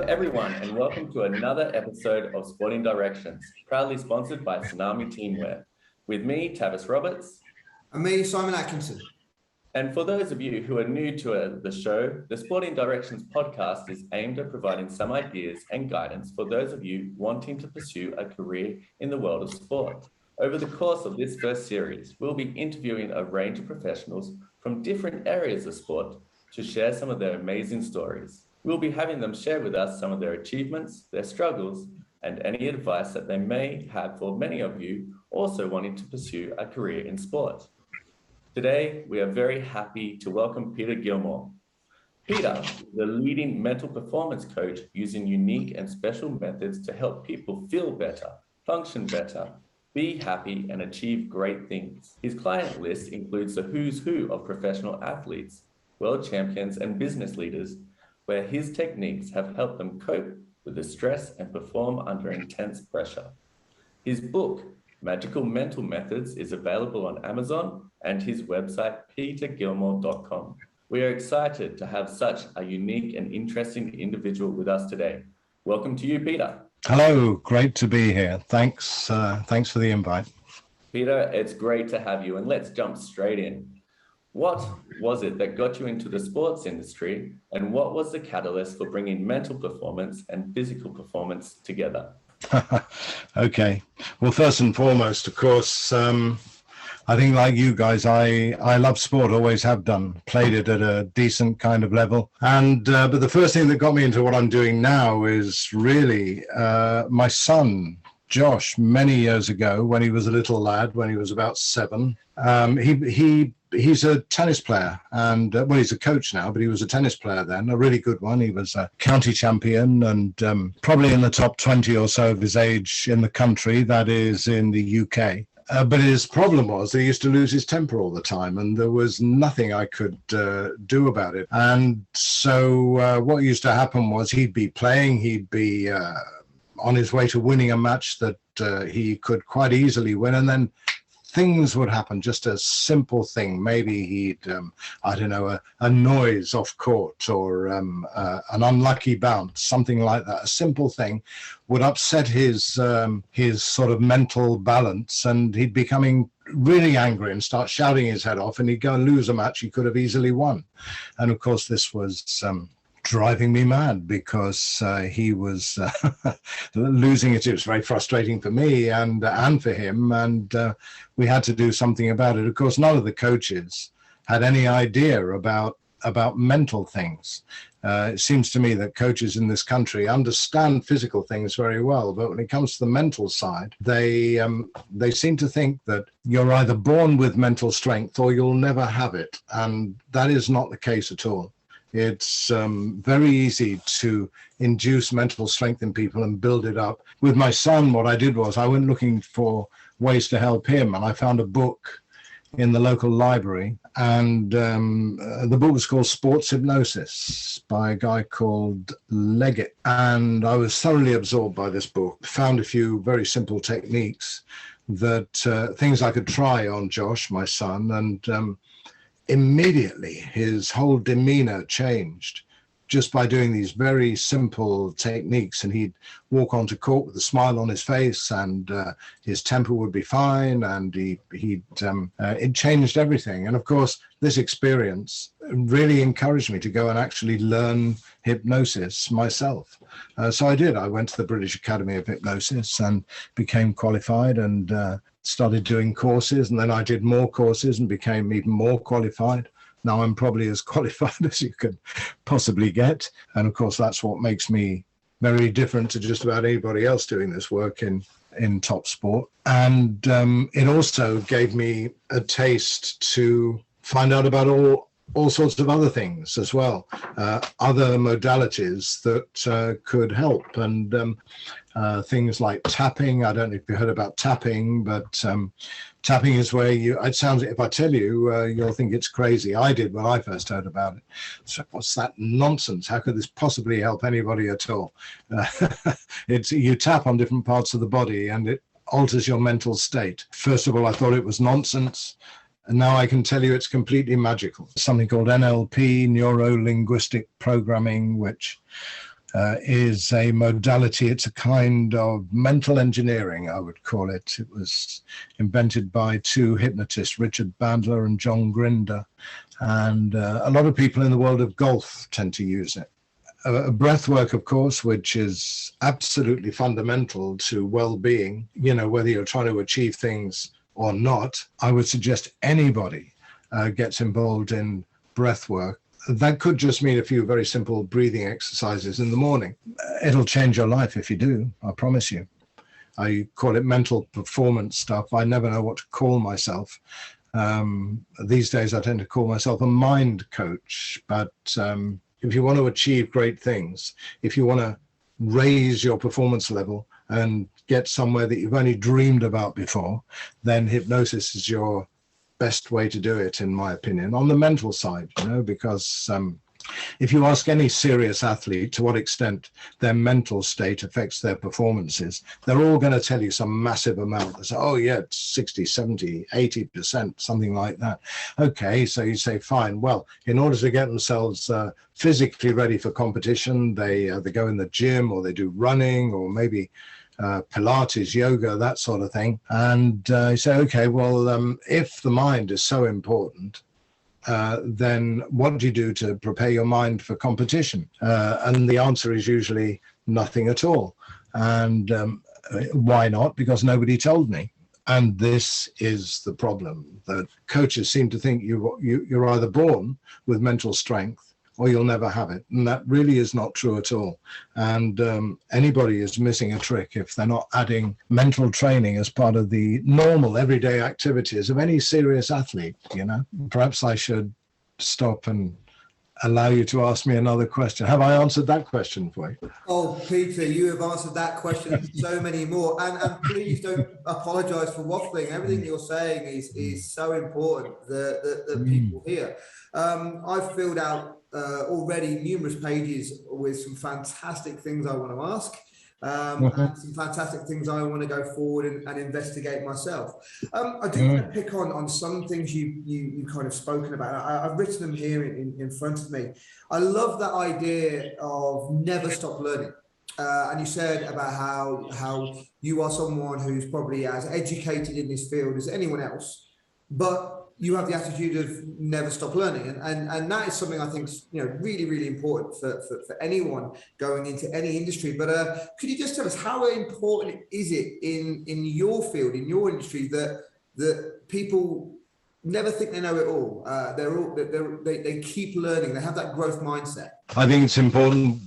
everyone, and welcome to another episode of Sporting Directions, proudly sponsored by Tsunami Teamwear. With me, Tavis Roberts. And me, Simon Atkinson. And for those of you who are new to the show, the Sporting Directions podcast is aimed at providing some ideas and guidance for those of you wanting to pursue a career in the world of sport. Over the course of this first series, we'll be interviewing a range of professionals from different areas of sport to share some of their amazing stories. We'll be having them share with us some of their achievements, their struggles, and any advice that they may have for many of you also wanting to pursue a career in sport. Today, we are very happy to welcome Peter Gilmour. Peter is the leading mental performance coach using unique and special methods to help people feel better, function better, be happy, and achieve great things. His client list includes the who's who of professional athletes, world champions, and business leaders, where his techniques have helped them cope with the stress and perform under intense pressure. His book, Magical Mental Methods, is available on Amazon and his website, petergilmour.com. We are excited to have such a unique and interesting individual with us today. Welcome to you, Peter. Hello, great to be here. Thanks for the invite. Peter, it's great to have you, and let's jump straight in. What was it that got you into the sports industry, and what was the catalyst for bringing mental performance and physical performance together? Okay. Well, first and foremost, of course, I think like you guys, I love sport, always have done, played it at a decent kind of level. And but the first thing that got me into what I'm doing now is really my son, Josh, many years ago when he was a little lad, when he was about 7, he's a tennis player, and well, he's a coach now, but he was a tennis player then, a really good one. He was a county champion and probably in the top 20 or so of his age in the country, that is in the UK. But his problem was that he used to lose his temper all the time, and there was nothing I could do about it. And so what used to happen was he'd be playing, he'd be on his way to winning a match that he could quite easily win, and then things would happen, just a simple thing. Maybe he'd, a noise off court or an unlucky bounce, something like that. A simple thing would upset his sort of mental balance, and he'd be becoming really angry and start shouting his head off, and he'd go and lose a match he could have easily won. And of course, this was driving me mad because he was losing it. It was very frustrating for me and for him, and we had to do something about it. Of course, none of the coaches had any idea about mental things. It seems to me that coaches in this country understand physical things very well, but when it comes to the mental side, they seem to think that you're either born with mental strength or you'll never have it, and that is not the case at all. It's very easy to induce mental strength in people and build it up. With my son, what I did was I went looking for ways to help him, and I found a book in the local library, and the book was called Sports Hypnosis by a guy called Leggett. And I was thoroughly absorbed by this book, found a few very simple techniques that things I could try on Josh, my son, and immediately his whole demeanor changed just by doing these very simple techniques, and he'd walk onto court with a smile on his face, and his temper would be fine, and it changed everything. And of course, this experience really encouraged me to go and actually learn hypnosis myself. So I did. I went to the British Academy of Hypnosis and became qualified, and started doing courses, and then I did more courses and became even more qualified. Now I'm probably as qualified as you could possibly get. And of course, that's what makes me very different to just about anybody else doing this work in top sport. And it also gave me a taste to find out about all sorts of other things as well, other modalities that could help, and things like tapping. I don't know if you heard about tapping, but tapping is where it sounds, if I tell you, you'll think it's crazy. I did when I first heard about it. So what's that nonsense? How could this possibly help anybody at all? You tap on different parts of the body and it alters your mental state. First of all, I thought it was nonsense. And now I can tell you it's completely magical. Something called NLP, neuro-linguistic programming, which is a modality. It's a kind of mental engineering, I would call it. It was invented by two hypnotists, Richard Bandler and John Grinder. And a lot of people in the world of golf tend to use it. Breath work, of course, which is absolutely fundamental to well-being, whether you're trying to achieve things or not. I would suggest anybody gets involved in breath work. That could just mean a few very simple breathing exercises in the morning. It'll change your life if you do, I promise you. I call it mental performance stuff. I never know what to call myself. These days I tend to call myself a mind coach, but if you want to achieve great things, if you want to raise your performance level and get somewhere that you've only dreamed about before, then hypnosis is your best way to do it, in my opinion, on the mental side, because if you ask any serious athlete to what extent their mental state affects their performances, they're all going to tell you some massive amount. They say, oh yeah, it's 60, 70, 80%, something like that. Okay, so you say, fine. Well, in order to get themselves physically ready for competition, they go in the gym, or they do running, or maybe Pilates, yoga, that sort of thing. And you say, okay, well, if the mind is so important, then what do you do to prepare your mind for competition? And the answer is usually nothing at all. And why not? Because nobody told me. And this is the problem, that coaches seem to think you're either born with mental strength or you'll never have it. And that really is not true at all. And anybody is missing a trick if they're not adding mental training as part of the normal everyday activities of any serious athlete, Perhaps I should stop and allow you to ask me another question. Have I answered that question for you? Oh, Peter, you have answered that question and so many more. And please don't apologize for waffling. Everything you're saying is so important that people hear. I've filled out already numerous pages with some fantastic things I want to ask, and some fantastic things I want to go forward and investigate myself. I do want to pick on some things you kind of spoken about. I've written them here in front of me. I love that idea of never stop learning. And you said about how you are someone who's probably as educated in this field as anyone else, but you have the attitude of never stop learning. And that is something I think is really, really important for anyone going into any industry. But could you just tell us, how important is it in your field, in your industry, that people never think they know it all? They keep learning. They have that growth mindset. I think it's important,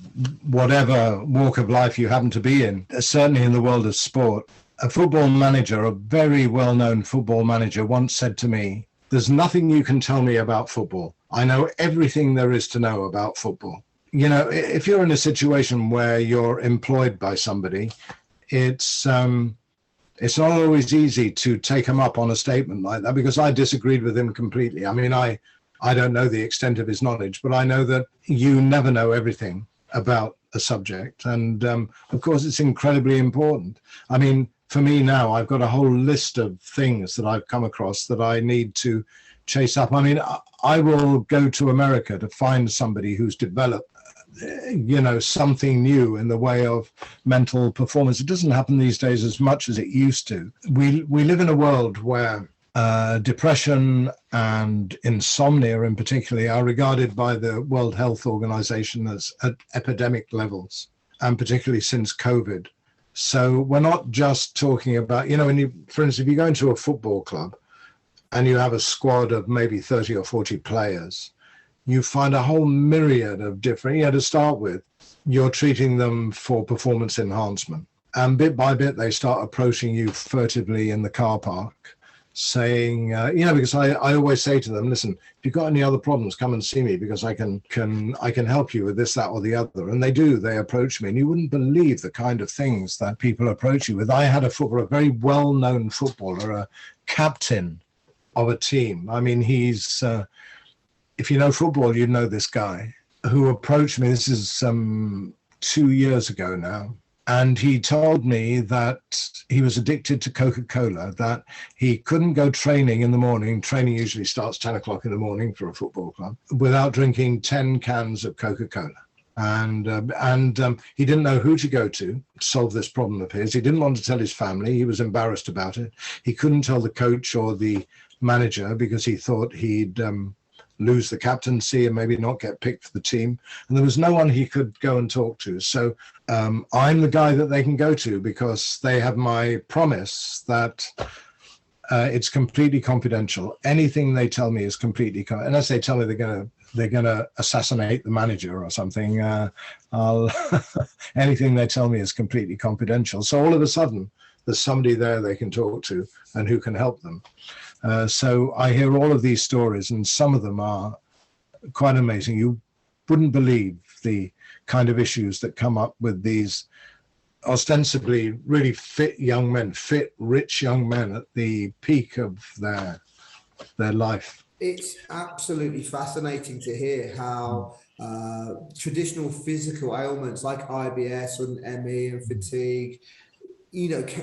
whatever walk of life you happen to be in, certainly in the world of sport. A football manager, a very well-known football manager, once said to me, "There's nothing you can tell me about football. I know everything there is to know about football." If you're in a situation where you're employed by somebody, it's not always easy to take him up on a statement like that, because I disagreed with him completely. I mean, I don't know the extent of his knowledge, but I know that you never know everything about a subject. And of course, it's incredibly important. I mean, for me now, I've got a whole list of things that I've come across that I need to chase up. I mean, I will go to America to find somebody who's developed, something new in the way of mental performance. It doesn't happen these days as much as it used to. We live in a world where depression and insomnia in particular are regarded by the World Health Organization as at epidemic levels, and particularly since COVID. So we're not just talking about, for instance, if you go into a football club and you have a squad of maybe 30 or 40 players, you find a whole myriad of different, to start with, you're treating them for performance enhancement. And bit by bit, they start approaching you furtively in the car park, saying, because I always say to them, listen, if you've got any other problems, come and see me, because I can help you with this, that, or the other. And they approach me, and you wouldn't believe the kind of things that people approach you with. I had a very well-known footballer, a captain of a team. I mean, he's, if you know football, you know this guy, who approached me. This is 2 years ago now. And he told me that he was addicted to Coca-Cola, that he couldn't go training in the morning. Training usually starts 10 o'clock in the morning for a football club, without drinking 10 cans of Coca-Cola. and he didn't know who to go to solve this problem of his. He didn't want to tell his family. He was embarrassed about it. He couldn't tell the coach or the manager because he thought he'd lose the captaincy and maybe not get picked for the team. And there was no one he could go and talk to. So I'm the guy that they can go to because they have my promise that it's completely confidential. Anything they tell me is completely unless they tell me they're gonna assassinate the manager or something. I'll anything they tell me is completely confidential. So all of a sudden, there's somebody there they can talk to and who can help them. So I hear all of these stories, and some of them are quite amazing. You wouldn't believe the kind of issues that come up with these ostensibly really fit young men, fit, rich young men at the peak of their life. It's absolutely fascinating to hear how traditional physical ailments like IBS and ME and fatigue,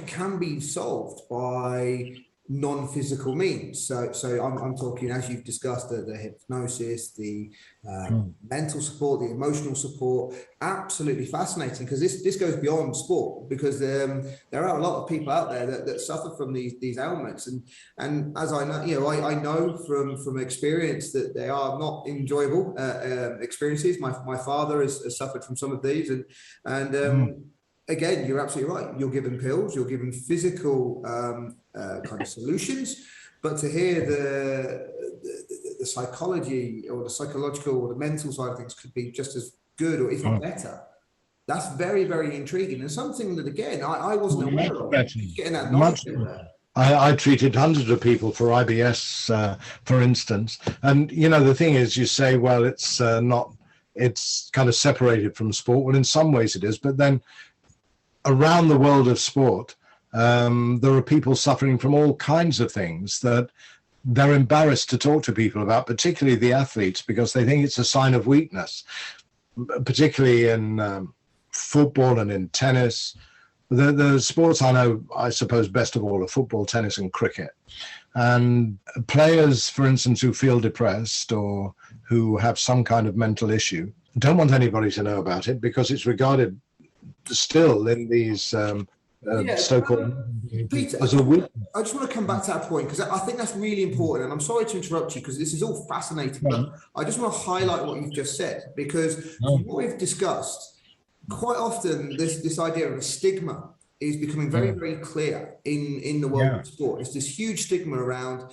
can be solved by non-physical means. So I'm talking, as you've discussed, the hypnosis, the mental support, the emotional support. Absolutely fascinating, because this goes beyond sport, because there are a lot of people out there that suffer from these ailments, and as I know, I know from experience that they are not enjoyable experiences. My father has suffered from some of these, and again, you're absolutely right. You're given pills, you're given physical kind of solutions, but to hear the psychology or the psychological or the mental side of things could be just as good or even better. That's very, very intriguing, and something that, again, I wasn't aware of. Getting that knowledge there. I treated hundreds of people for IBS, for instance, and the thing is, you say, well, it's not, it's kind of separated from sport. Well, in some ways it is, but then around the world of sport, there are people suffering from all kinds of things that they're embarrassed to talk to people about, particularly the athletes, because they think it's a sign of weakness, particularly in football and in tennis. The sports I know, I suppose, best of all are football, tennis, and cricket. And players, for instance, who feel depressed or who have some kind of mental issue don't want anybody to know about it, because it's regarded still in these so-called Peter, as a weakness. I just want to come back to that point, because I think that's really important, and I'm sorry to interrupt you because this is all fascinating, but I just want to highlight what you've just said, because from what we've discussed, quite often this idea of a stigma is becoming very, very clear in the world of sport. It's this huge stigma around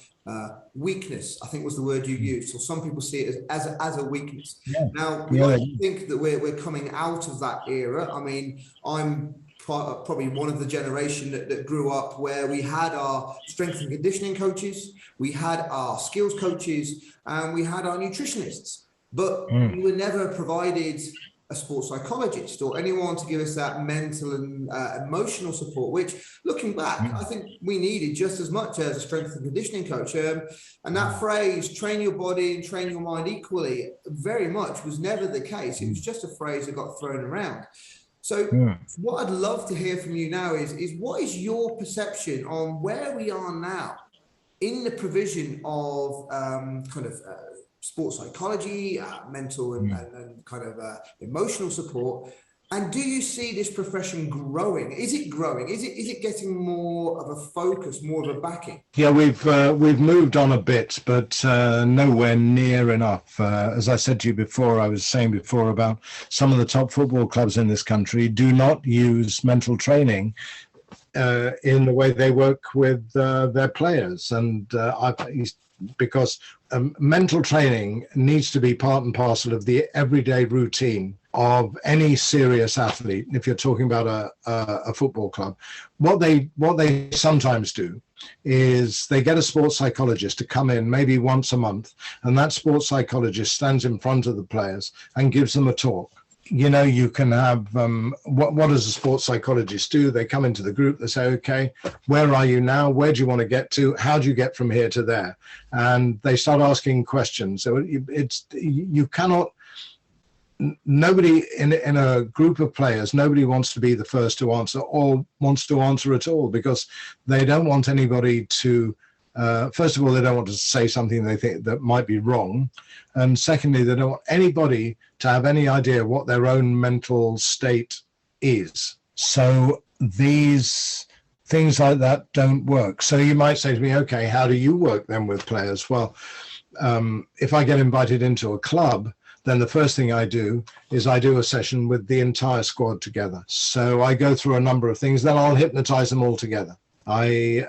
weakness, I think was the word you used. So some people see it as a weakness. Now, we like to think that we're coming out of that era. I mean, I'm probably one of the generation that grew up where we had our strength and conditioning coaches, we had our skills coaches, and we had our nutritionists. But we were never provided a sports psychologist or anyone to give us that mental and emotional support, which, looking back, I think we needed just as much as a strength and conditioning coach. And that phrase, train your body and train your mind equally, very much was never the case. It was just a phrase that got thrown around. So what I'd love to hear from you now is what is your perception on where we are now in the provision of sports psychology, mental and kind of emotional support, and do you see this profession growing? Is it growing? Is it getting more of a focus, more of a backing? Yeah, we've moved on a bit, but nowhere near enough. As I said to you before, I was saying before about some of the top football clubs in this country do not use mental training in the way they work with their players, and because mental training needs to be part and parcel of the everyday routine of any serious athlete. If you're talking about a football club, what they sometimes do is they get a sports psychologist to come in maybe once a month, and that sports psychologist stands in front of the players and gives them a talk. You can have, what does a sports psychologist do? They come into the group, they say, okay, where are you now? Where do you want to get to? How do you get from here to there? And they start asking questions. So you cannot, nobody in a group of players, nobody wants to be the first to answer or wants to answer at all, because they don't want anybody to First of all, they don't want to say something they think that might be wrong. And secondly, they don't want anybody to have any idea what their own mental state is. So these things like that don't work. So you might say to me, okay, how do you work then with players? Well, if I get invited into a club, then the first thing I do is I do a session with the entire squad together. So I go through a number of things, then I'll hypnotize them all together. I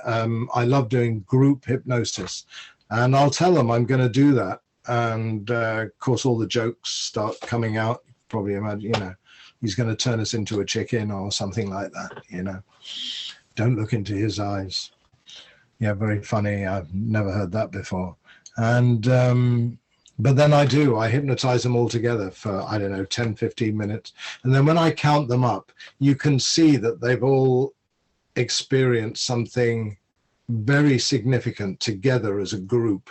love doing group hypnosis, and I'll tell them I'm going to do that. And of course, all the jokes start coming out. Probably imagine, he's going to turn us into a chicken or something like that. Don't look into his eyes. Yeah, very funny. I've never heard that before. And but then I hypnotize them all together for, I don't know, 10, 15 minutes. And then when I count them up, you can see that they've all experienced something very significant together as a group.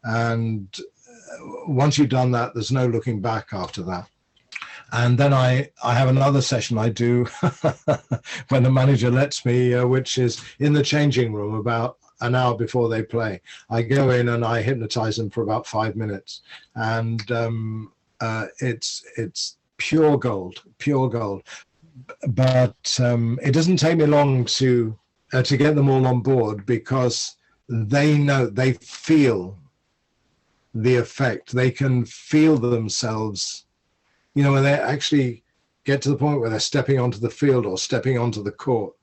And once you've done that, there's no looking back after that. And then I have another session I do when the manager lets me, which is in the changing room about an hour before they play. I go in and I hypnotize them for about 5 minutes. And it's pure gold. But it doesn't take me long to get them all on board, because they feel the effect. They can feel themselves, when they actually get to the point where they're stepping onto the field or stepping onto the court.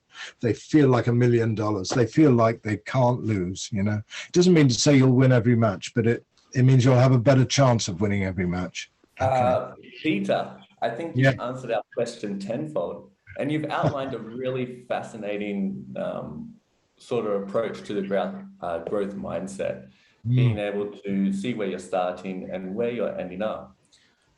They feel like $1 million. They feel like they can't lose. It doesn't mean to say you'll win every match, but it means you'll have a better chance of winning every match. Okay. Peter, I think you've answered our question tenfold, and you've outlined a really fascinating sort of approach to the growth mindset, being able to see where you're starting and where you're ending up.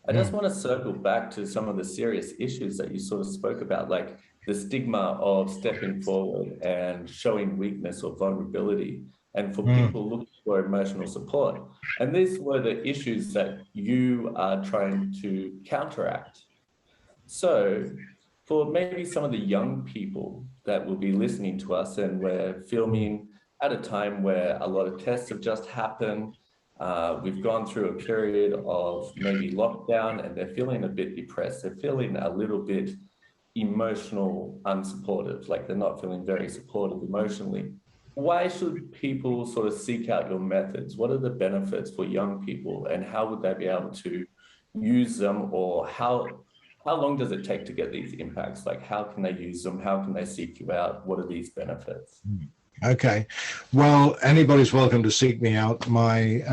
I just want to circle back to some of the serious issues that you sort of spoke about, like the stigma of stepping forward and showing weakness or vulnerability, and for people looking for emotional support. And these were the issues that you are trying to counteract. So for maybe some of the young people that will be listening to us, and we're filming at a time where a lot of tests have just happened, we've gone through a period of maybe lockdown, and they're feeling a bit depressed. They're feeling a little bit emotional unsupportive, like they're not feeling very supportive emotionally. Why should people sort of seek out your methods? What are the benefits for young people, and how would they be able to use them, or how long does it take to get these impacts? Like, how can they use them? How can they seek you out? What are these benefits? Okay, well, anybody's welcome to seek me out. My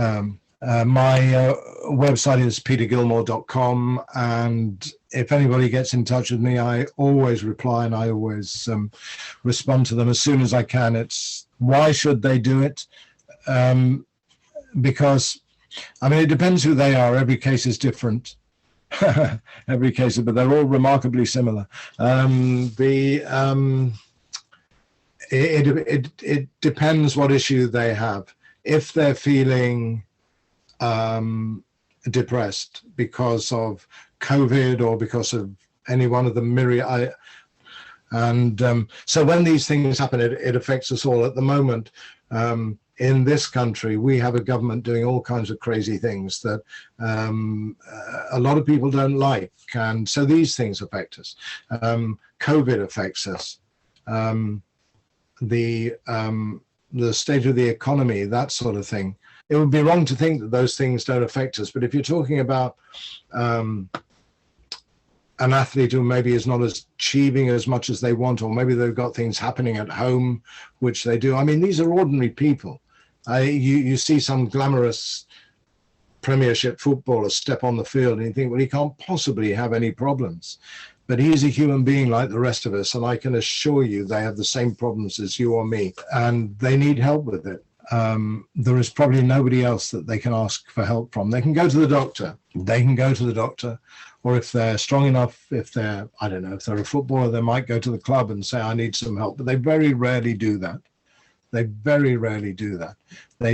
website is petergilmour.com, and if anybody gets in touch with me, I always reply, and I always respond to them as soon as I can. It's why should they do it? Because, it depends who they are. Every case is different. Every case, but they're all remarkably similar. It depends what issue they have. If they're feeling depressed because of COVID or because of any one of the myriad, so when these things happen, it affects us all. At the moment, in this country, we have a government doing all kinds of crazy things that a lot of people don't like, and so these things affect us. COVID affects us. The state of the economy, that sort of thing. It would be wrong to think that those things don't affect us. But if you're talking about an athlete who maybe is not achieving as much as they want, or maybe they've got things happening at home, which they do. These are ordinary people. You see some glamorous Premiership footballer step on the field and you think, well, he can't possibly have any problems. But he's a human being like the rest of us, and I can assure you they have the same problems as you or me, and they need help with it. There is probably nobody else that they can ask for help from. They can go to the doctor. Or if they're strong enough, if they're a footballer, they might go to the club and say, I need some help. But they very rarely do that. They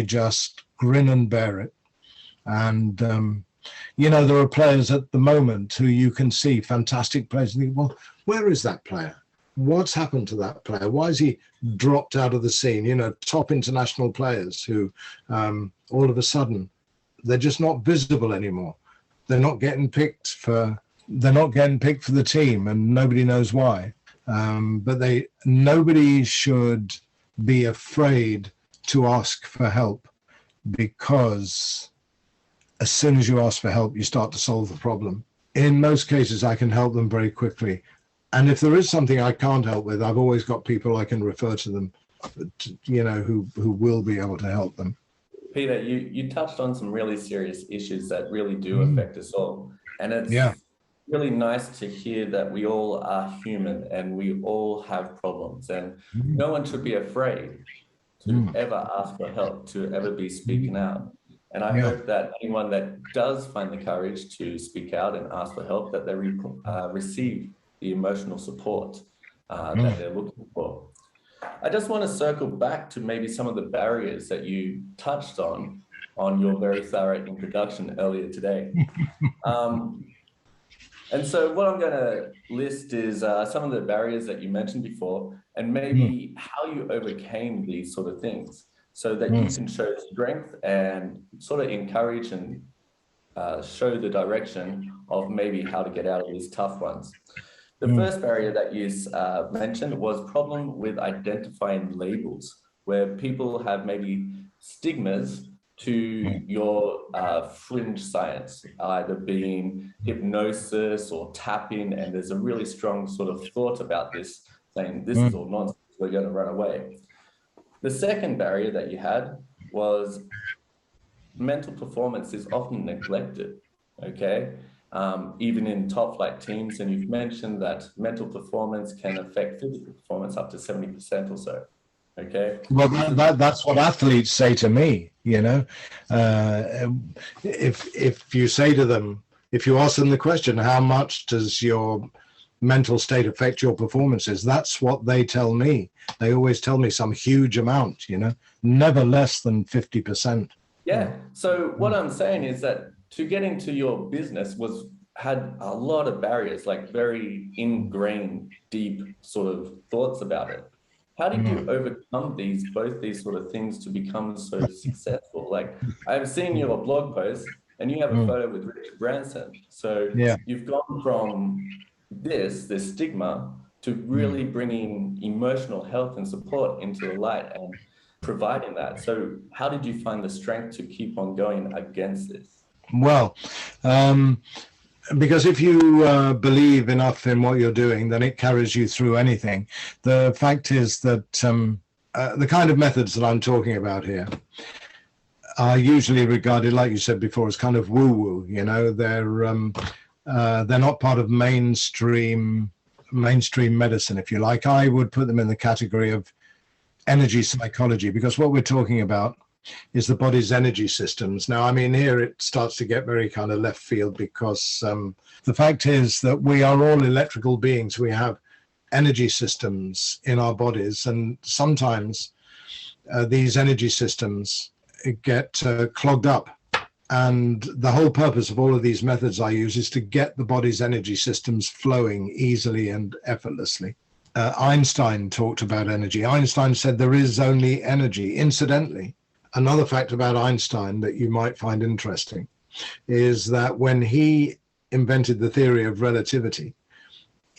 just grin and bear it. And there are players at the moment who you can see, fantastic players, and think, well, where is that player? what's happened to that player? Why is he dropped out of the scene? You know, top international players who all of a sudden they're just not visible anymore. They're not getting picked for the team, and nobody knows why. But nobody should be afraid to ask for help, because as soon as you ask for help, you start to solve the problem. In most cases, I can help them very quickly. And if there is something I can't help with, I've always got people I can refer to them, you know, who will be able to help them. Peter, you touched on some really serious issues that really do affect us all. And it's really nice to hear that we all are human and we all have problems, and no one should be afraid to ever ask for help, to ever be speaking out. And I hope that anyone that does find the courage to speak out and ask for help, that they receive the emotional support that they're looking for. I just want to circle back to maybe some of the barriers that you touched on your very thorough introduction earlier today. And so what I'm going to list is some of the barriers that you mentioned before, and maybe how you overcame these sort of things, so that you can show strength and sort of encourage and show the direction of maybe how to get out of these tough ones. The first barrier that you mentioned was problem with identifying labels, where people have maybe stigmas to your fringe science, either being hypnosis or tapping, and there's a really strong sort of thought about this, saying this is all nonsense, we're going to run away. The second barrier that you had was mental performance is often neglected, okay? Even in top flight teams, and you've mentioned that mental performance can affect physical performance up to 70% or so. Okay. Well, that's what athletes say to me. You know, if you say to them, if you ask them the question, how much does your mental state affect your performances? That's what they tell me. They always tell me some huge amount. You know, never less than 50%. Yeah. So what I'm saying is that to get into your business had a lot of barriers, like very ingrained, deep sort of thoughts about it. How did you overcome both these sort of things to become so successful? Like, I've seen your blog post and you have a photo with Richard Branson. So you've gone from this stigma to really bringing emotional health and support into the light and providing that. So how did you find the strength to keep on going against this? Well, because if you believe enough in what you're doing, then it carries you through anything. The fact is that the kind of methods that I'm talking about here are usually regarded, like you said before, as kind of woo-woo. You know, they're not part of mainstream medicine, if you like. I would put them in the category of energy psychology, because what we're talking about is the body's energy systems. Now, I mean, here it starts to get very kind of left field, because the fact is that we are all electrical beings. We have energy systems in our bodies, and sometimes these energy systems get clogged up. And the whole purpose of all of these methods I use is to get the body's energy systems flowing easily and effortlessly. Einstein talked about energy. Einstein said there is only energy. Incidentally, another fact about Einstein that you might find interesting is that when he invented the theory of relativity,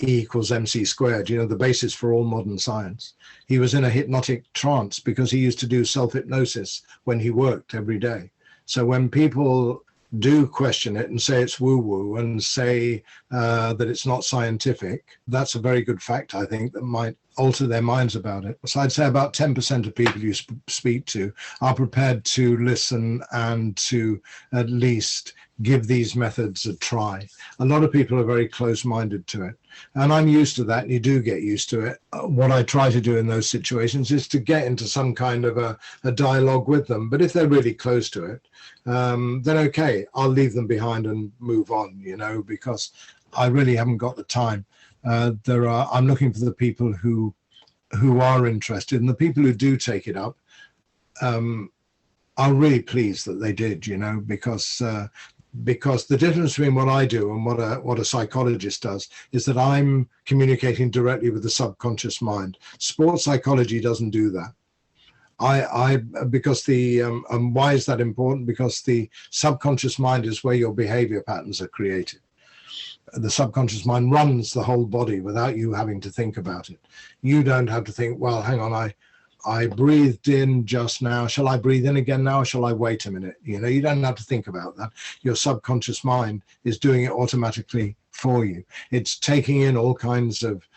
E equals mc squared, you know, the basis for all modern science, he was in a hypnotic trance because he used to do self-hypnosis when he worked every day. So when people do question it and say it's woo-woo and say that it's not scientific, that's a very good fact, I think, that might alter their minds about it. So I'd say about 10% of people you speak to are prepared to listen and to at least give these methods a try. A lot of people are very close-minded to it. And I'm used to that, and you do get used to it. What I try to do in those situations is to get into some kind of a dialogue with them. But if they're really close to it, then okay, I'll leave them behind and move on, you know, because I really haven't got the time. I'm looking for the people who are interested, and the people who do take it up are really pleased that they did, you know, because because the difference between what I do and what a psychologist does is that I'm communicating directly with the subconscious mind. Sports psychology doesn't do that. Because and why is that important? Because the subconscious mind is where your behavior patterns are created. The subconscious mind runs the whole body without you having to think about it. You don't have to think, well, hang on, I breathed in just now. Shall I breathe in again now, or shall I wait a minute? You know, you don't have to think about that. Your subconscious mind is doing it automatically for you. It's taking in all kinds of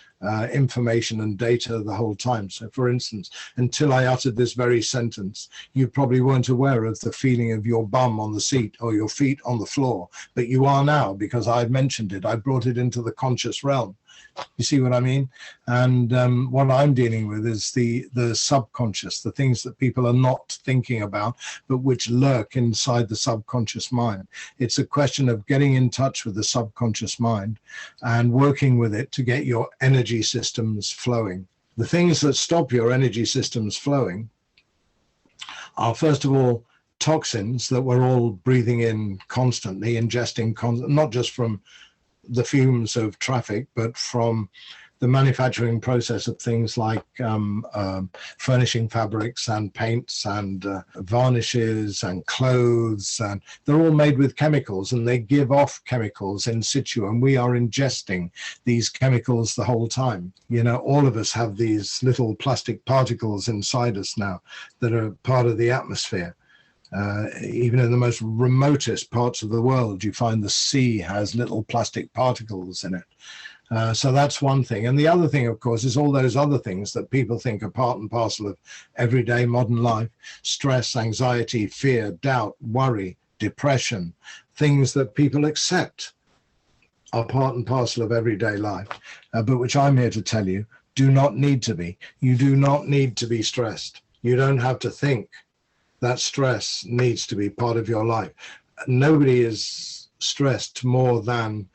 information and data the whole time. So for instance, until I uttered this very sentence, you probably weren't aware of the feeling of your bum on the seat or your feet on the floor, but you are now, because I've mentioned it. I brought it into the conscious realm. You see what I mean? And what I'm dealing with is the subconscious, the things that people are not thinking about, but which lurk inside the subconscious mind. It's a question of getting in touch with the subconscious mind and working with it to get your energy systems flowing. The things that stop your energy systems flowing are, first of all, toxins that we're all breathing in constantly, ingesting, not just from the fumes of traffic, but from the manufacturing process of things like furnishing fabrics and paints and varnishes and clothes, and they're all made with chemicals, and they give off chemicals in situ, and we are ingesting these chemicals the whole time. You know, all of us have these little plastic particles inside us now that are part of the atmosphere. Even in the most remotest parts of the world, you find the sea has little plastic particles in it. So that's one thing. And the other thing, of course, is all those other things that people think are part and parcel of everyday modern life: stress, anxiety, fear, doubt, worry, depression, things that people accept are part and parcel of everyday life, but which I'm here to tell you do not need to be. You do not need to be stressed. You don't have to think that stress needs to be part of your life. Nobody is stressed more than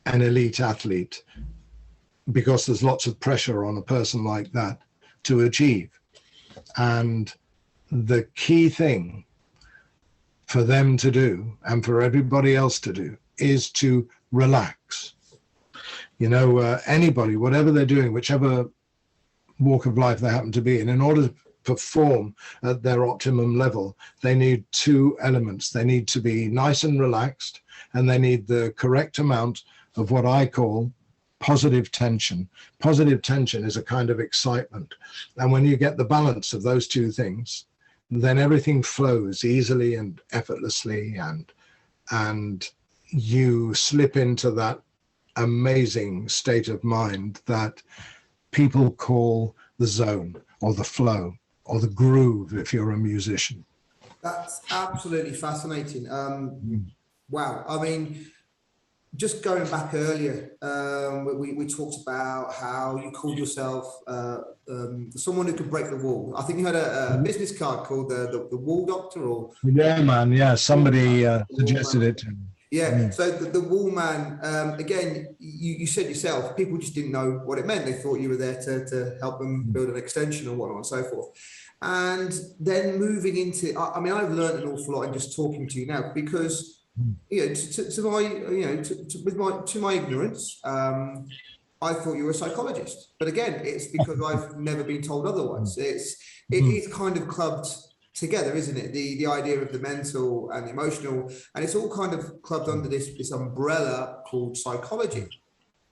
an elite athlete, because there's lots of pressure on a person like that to achieve. And the key thing for them to do, and for everybody else to do, is to relax. You know, anybody, whatever they're doing, whichever walk of life they happen to be in order to perform at their optimum level, they need two elements. They need to be nice and relaxed, and they need the correct amount of what I call positive tension. Positive tension is a kind of excitement. And when you get the balance of those two things, then everything flows easily and effortlessly, and you slip into that amazing state of mind that people call the zone, or the flow, or the groove if you're a musician. That's absolutely fascinating. Wow. I mean, just going back earlier, we talked about how you called yourself someone who could break the wall. I think you had a business card called the Wall Doctor, or... Yeah, man. Yeah, somebody suggested it to me. Yeah, so the wall man, again, you said yourself, people just didn't know what it meant. They thought you were there to help them build an extension or whatnot and so forth. And then moving into, I mean, I've learned an awful lot in just talking to you now, because, you know, to my ignorance, I thought you were a psychologist. But again, it's because I've never been told otherwise. It is kind of clubbed together, isn't it? The idea of the mental and the emotional, and it's all kind of clubbed under this umbrella called psychology.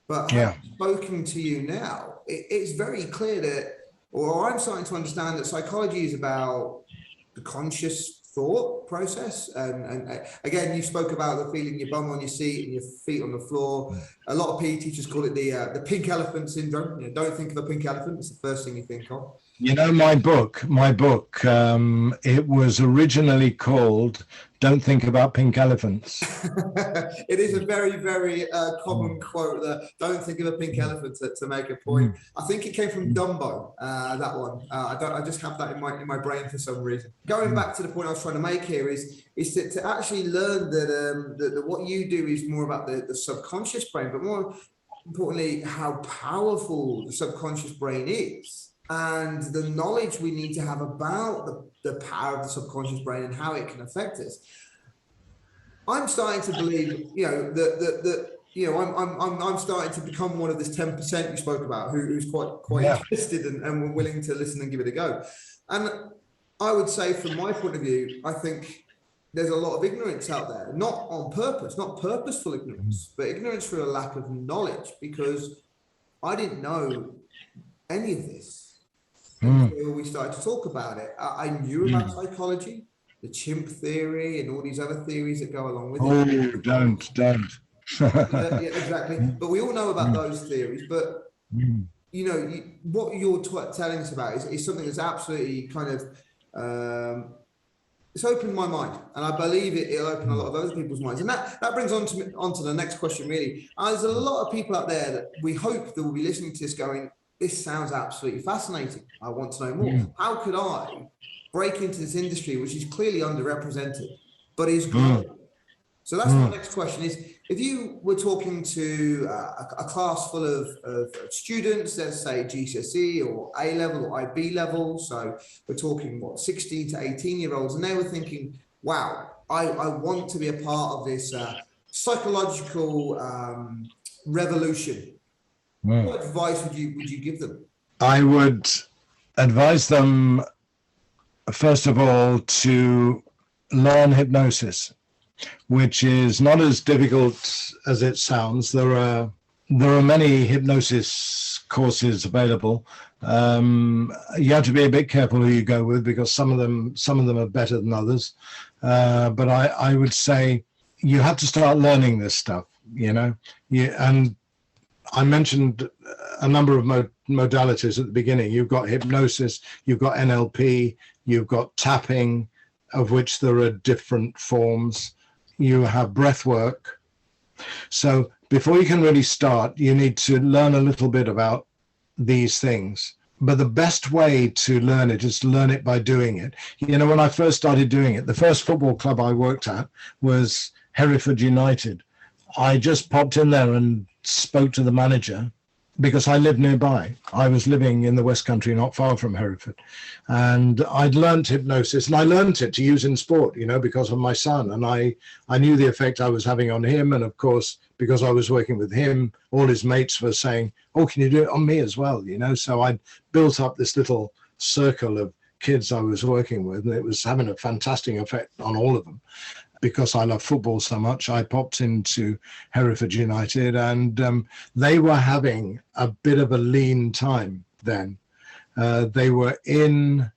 But having spoken to you now, it's very clear that, or I'm starting to understand that psychology is about the conscious thought process. And again, you spoke about the feeling your bum on your seat and your feet on the floor. A lot of PE teachers call it the pink elephant syndrome. You know, don't think of a pink elephant. It's the first thing you think of. You know, my book, it was originally called "Don't Think About Pink Elephants." It is a very, very common quote, that don't think of a pink elephant, to make a point. I think it came from Dumbo, that one. I just have that in my brain for some reason. Going back to the point I was trying to make here is to actually learn that what you do is more about the subconscious brain, but more importantly, how powerful the subconscious brain is, and the knowledge we need to have about the power of the subconscious brain and how it can affect us. I'm starting to believe, you know, that you know, I'm starting to become one of this 10% you spoke about, who's quite interested and willing to listen and give it a go. And I would say, from my point of view, I think there's a lot of ignorance out there, not on purpose, not purposeful ignorance, but ignorance through a lack of knowledge, because I didn't know any of this until we started to talk about it. I knew about psychology, the chimp theory, and all these other theories that go along with it. Oh, don't. Yeah, exactly. But we all know about those theories. But you know, what you're telling us about is something that's absolutely kind of it's opened my mind, and I believe it'll open a lot of other people's minds. And that brings on to the next question, really. There's a lot of people out there that we hope that will be listening to this going, this sounds absolutely fascinating. I want to know more. How could I break into this industry, which is clearly underrepresented, but is growing? So that's my next question is, if you were talking to a class full of students, let's say GCSE or A level or IB level, so we're talking, 16 to 18-year-olds, and they were thinking, wow, I want to be a part of this psychological revolution. What advice would you give them? I would advise them, first of all, to learn hypnosis, which is not as difficult as it sounds. There are many hypnosis courses available. You have to be a bit careful who you go with, because some of them are better than others. But I would say you have to start learning this stuff, you know. And I mentioned a number of modalities at the beginning. You've got hypnosis, you've got NLP, you've got tapping, of which there are different forms. You have breath work. So before you can really start, you need to learn a little bit about these things. But the best way to learn it is to learn it by doing it. You know, when I first started doing it, the first football club I worked at was Hereford United. I just popped in there and spoke to the manager because I lived nearby. I was living in the West Country, not far from Hereford. And I'd learned hypnosis, and I learned it to use in sport, you know, because of my son. And I knew the effect I was having on him. And of course, because I was working with him, all his mates were saying, oh, can you do it on me as well? You know, so I'd built up this little circle of kids I was working with, and it was having a fantastic effect on all of them. Because I love football so much, I popped into Hereford United, and they were having a bit of a lean time then. They were in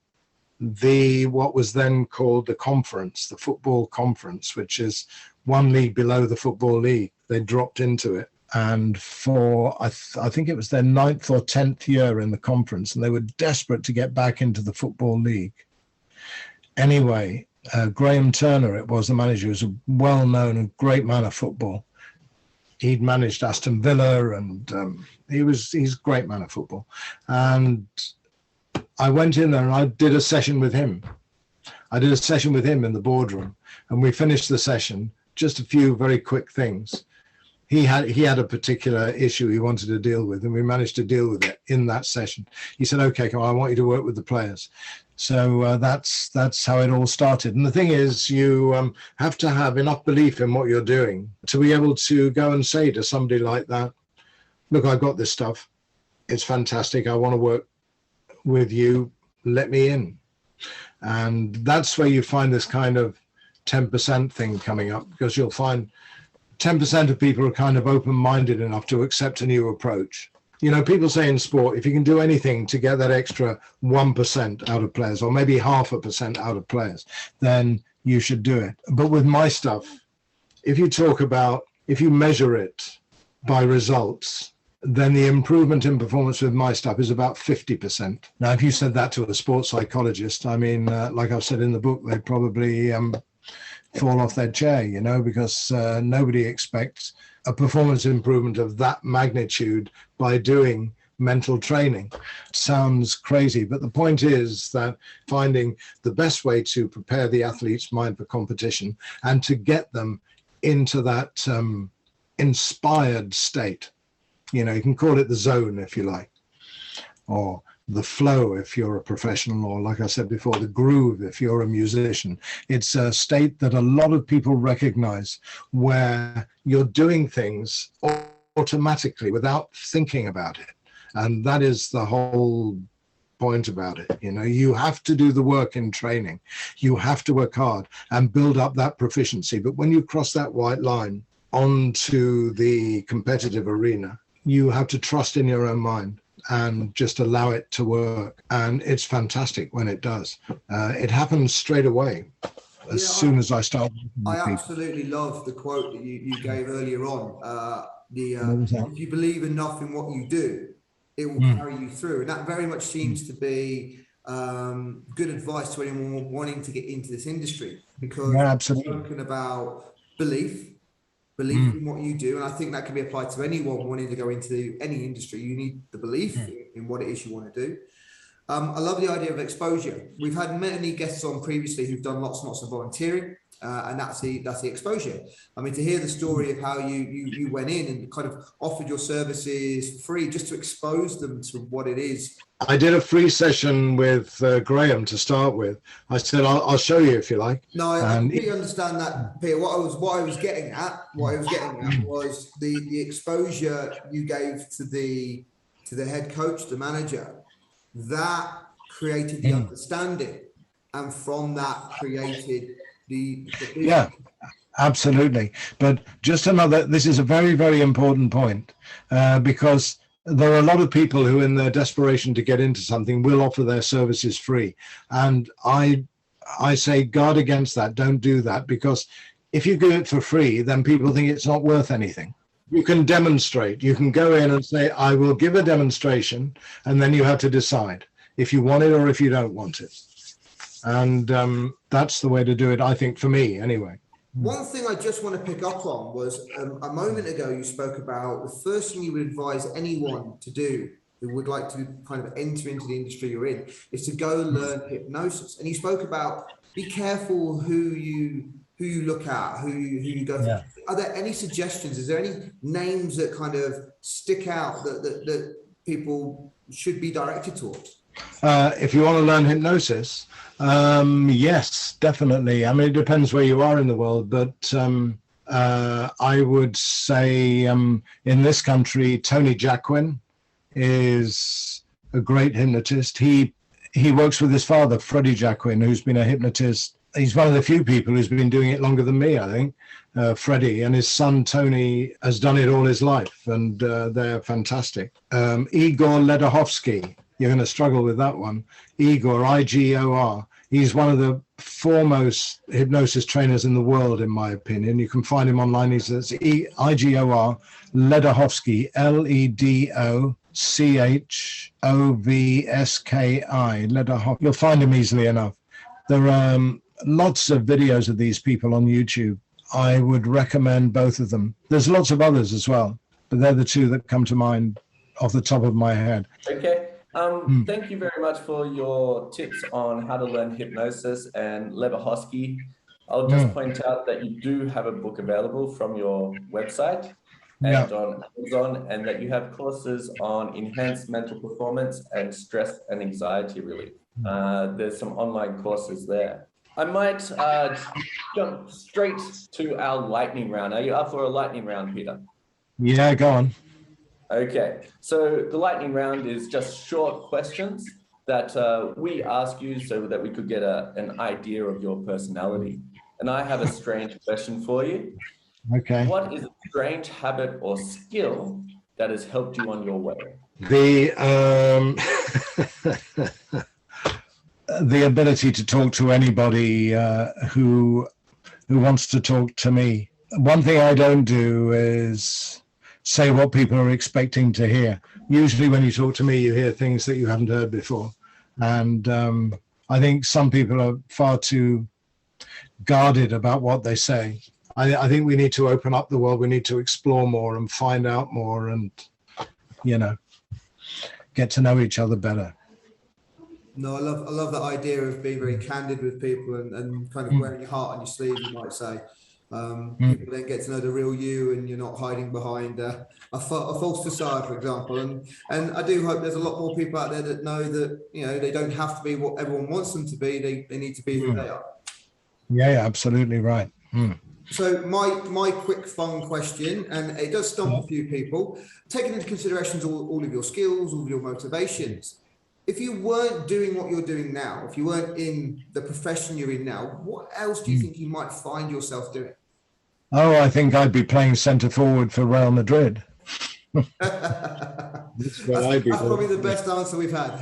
what was then called the conference, the football conference, which is one league below the football league. They dropped into it, and for I think it was their 9th or 10th year in the conference, and they were desperate to get back into the football league. Anyway, Graham Turner, it was the manager, was a well-known and great man of football. He'd managed Aston Villa, and he's a great man of football. And I went in there and I did a session with him. I did a session with him in the boardroom, and we finished the session, just a few very quick things. He had a particular issue he wanted to deal with, and we managed to deal with it in that session. He said, okay, come on, I want you to work with the players. So that's how it all started. And the thing is, you have to have enough belief in what you're doing to be able to go and say to somebody like that, look, I've got this stuff. It's fantastic. I want to work with you. Let me in. And that's where you find this kind of 10% thing coming up, because you'll find 10% of people are kind of open-minded enough to accept a new approach. You know, people say in sport, if you can do anything to get that extra 1% out of players, or maybe 0.5% out of players, then you should do it. But with my stuff, if you measure it by results, then the improvement in performance with my stuff is about 50%. Now, if you said that to a sports psychologist, I mean, like I've said in the book, they'd probably fall off their chair, you know, because nobody expects a performance improvement of that magnitude by doing mental training. Sounds crazy, but the point is that finding the best way to prepare the athlete's mind for competition and to get them into that inspired state. You know, you can call it the zone if you like, or the flow if you're a professional, or like I said before, the groove if you're a musician. It's a state that a lot of people recognize, where you're doing things automatically without thinking about it. And that is the whole point about it. You know, you have to do the work in training. You have to work hard and build up that proficiency. But when you cross that white line onto the competitive arena, you have to trust in your own mind and just allow it to work. And it's fantastic when it does. It happens straight away as soon as I start. I absolutely love the quote that you gave earlier on. If you believe enough in what you do, it will carry you through. And that very much seems to be good advice to anyone wanting to get into this industry, because you're talking about belief in what you do. And I think that can be applied to anyone wanting to go into any industry. You need the belief in what it is you want to do. I love the idea of exposure. We've had many guests on previously who've done lots and lots of volunteering, and that's the exposure. I mean, to hear the story of how you went in and kind of offered your services free just to expose them to what it is. I did a free session with Graham to start with. I said, I'll show you if you like. No, I completely understand that, Peter. What I was getting at was the exposure you gave to the head coach, the manager. That created the understanding, and from that created the yeah, absolutely. But just this is a very, very important point, because there are a lot of people who, in their desperation to get into something, will offer their services free. And I say guard against that. Don't do that, because if you do it for free, then people think it's not worth anything. You can demonstrate. You can go in and say, I will give a demonstration, and then you have to decide if you want it or if you don't want it. And that's the way to do it, I think, for me anyway. One thing I just want to pick up on was a moment ago you spoke about the first thing you would advise anyone to do who would like to kind of enter into the industry you're in is to go learn hypnosis. And you spoke about be careful who you look at, who you go for. Are there any suggestions? Is there any names that kind of stick out that people should be directed towards? If you want to learn hypnosis, yes, definitely. I mean, it depends where you are in the world, but I would say in this country, Tony Jacquin is a great hypnotist. He works with his father, Freddie Jacquin, who's been a hypnotist. He's one of the few people who's been doing it longer than me, I think, Freddie. And his son, Tony, has done it all his life, and they're fantastic. Igor Ledachovsky, you're going to struggle with that one. Igor, I-G-O-R. He's one of the foremost hypnosis trainers in the world, in my opinion. You can find him online. He's I-G-O-R, Ledachovsky, Ledachovsky, Ledachovsky. You'll find him easily enough. There are lots of videos of these people on YouTube. I would recommend both of them. There's lots of others as well, but they're the two that come to mind off the top of my head. Okay. Thank you very much for your tips on how to learn hypnosis and Ledachovsky. I'll just point out that you do have a book available from your website and on Amazon, and that you have courses on enhanced mental performance and stress and anxiety relief. There's some online courses there. I might jump straight to our lightning round. Are you up for a lightning round, Peter? Yeah, go on. Okay, so the lightning round is just short questions that we ask you so that we could get an idea of your personality. And I have a strange question for you. Okay. What is a strange habit or skill that has helped you on your way? The ability to talk to anybody who wants to talk to me. One thing I don't do is say what people are expecting to hear. Usually when you talk to me, you hear things that you haven't heard before. And I think some people are far too guarded about what they say. I think we need to open up the world. We need to explore more and find out more and, get to know each other better. No, I love that idea of being very candid with people and kind of wearing your heart on your sleeve, you might say. People then get to know the real you, and you're not hiding behind a false facade, for example. And I do hope there's a lot more people out there that know that, you know, they don't have to be what everyone wants them to be. They need to be who they are. Yeah, absolutely right. So my quick fun question, and it does stump a few people, taking into consideration all of your skills, all of your motivations. If you weren't doing what you're doing now, if you weren't in the profession you're in now, what else do you think you might find yourself doing? Oh, I think I'd be playing centre forward for Real Madrid. That's probably the best answer we've had.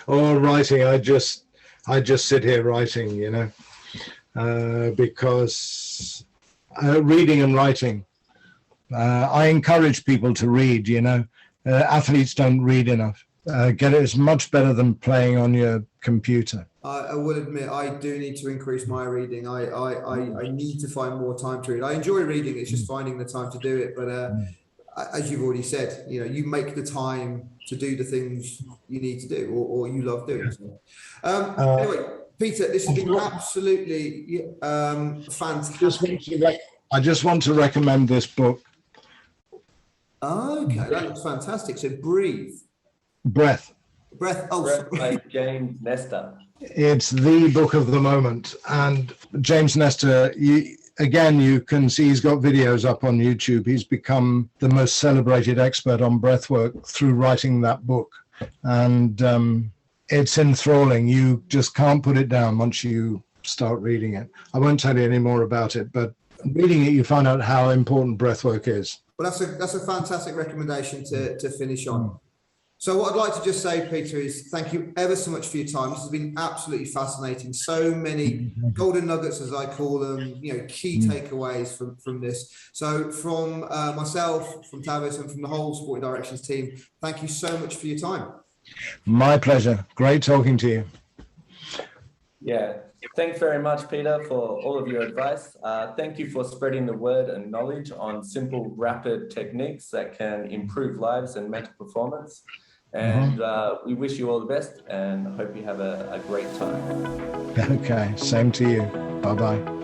Or writing. I just sit here writing, you know, because reading and writing. I encourage people to read, you know. Athletes don't read enough. Get it is much better than playing on your computer. I will admit, I do need to increase my reading. I need to find more time to read. I enjoy reading. It's just finding the time to do it. But as you've already said, you know, you make the time to do the things you need to do, or you love doing. So. Anyway, Peter, this has been absolutely fantastic. I just want to recommend this book. Okay, that looks fantastic. So Breath. Breath by James Nestor. It's the book of the moment. And James Nestor, you can see he's got videos up on YouTube. He's become the most celebrated expert on breathwork through writing that book. And it's enthralling. You just can't put it down once you start reading it. I won't tell you any more about it, but reading it, you find out how important breathwork is. Well, that's a fantastic recommendation to finish on. So what I'd like to just say, Peter, is thank you ever so much for your time. This has been absolutely fascinating. So many golden nuggets, as I call them, you know, key takeaways from this. So from myself, from Tavis, and from the whole Sporting Directions team, thank you so much for your time. My pleasure. Great talking to you. Yeah. Thanks very much, Peter, for all of your advice. Thank you for spreading the word and knowledge on simple, rapid techniques that can improve lives and mental performance. And we wish you all the best and hope you have a great time. Okay, same to you. Bye-bye.